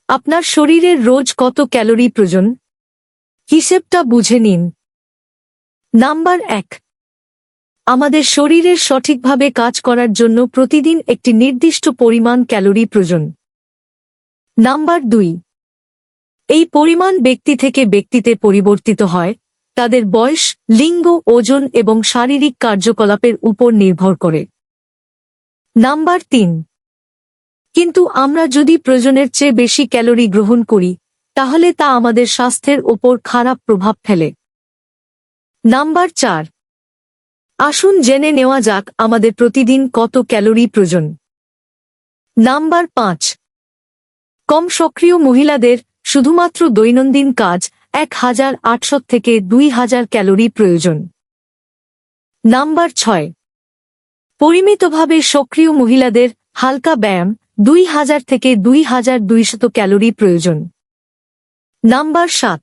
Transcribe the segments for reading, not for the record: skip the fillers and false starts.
আপনার শরীরের রোজ কত ক্যালোরি প্রয়োজন হিসেবটা বুঝে নিন। নাম্বার 1, আমাদের শরীরের সঠিকভাবে কাজ করার জন্য প্রতিদিন একটি নির্দিষ্ট পরিমাণ ক্যালোরি প্রয়োজন। নাম্বার 2, এই পরিমাণ ব্যক্তি থেকে ব্যক্তিতে পরিবর্তিত হয়, তাদের বয়স, লিঙ্গ, ওজন এবং শারীরিক কার্যকলাপের উপর নির্ভর করে। নাম্বার 3, কিন্তু আমরা যদি প্রয়োজনের চেয়ে বেশি ক্যালোরি গ্রহণ করি তাহলে তা আমাদের স্বাস্থ্যের ওপর খারাপ প্রভাব ফেলে। নাম্বার 4, আসুন জেনে নেওয়া যাক আমাদের প্রতিদিন কত ক্যালোরি প্রয়োজন। নাম্বার 5, কম সক্রিয় মহিলাদের শুধুমাত্র দৈনন্দিন কাজ 1800 থেকে 2000 ক্যালোরি প্রয়োজন। নাম্বার 6, পরিমিতভাবে সক্রিয় মহিলাদের হালকা ব্যায়াম 2000 থেকে 2200 ক্যালোরি প্রয়োজন। নাম্বার 7,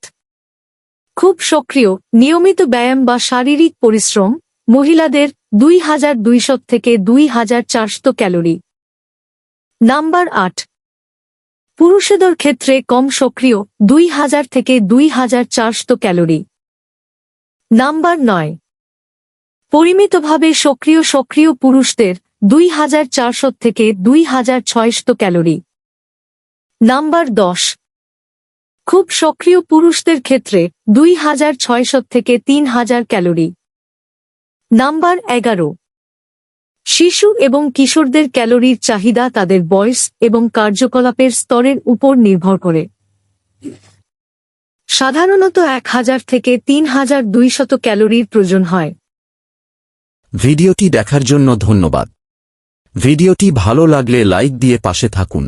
খুব সক্রিয় নিয়মিত ব্যায়াম বা শারীরিক পরিশ্রম মহিলাদের 2200 থেকে 2400 ক্যালোরি। নাম্বার 8, পুরুষদের ক্ষেত্রে কম সক্রিয় 2000 থেকে 2400 ক্যালোরি। নাম্বার 9, পরিমিতভাবে সক্রিয় পুরুষদের 2400 থেকে 2600 ক্যালোরি। নাম্বার 10, খুব সক্রিয় পুরুষদের ক্ষেত্রে 2600 থেকে 3000 ক্যালোরি। নাম্বার 11, শিশু এবং কিশোরদের ক্যালোরির চাহিদা তাদের বয়স এবং কার্যকলাপের স্তরের উপর নির্ভর করে। সাধারণত 1000 থেকে 3200 ক্যালোরির প্রয়োজন হয়। ভিডিওটি দেখার জন্য ধন্যবাদ। ভিডিওটি ভালো লাগলে লাইক দিয়ে পাশে থাকুন।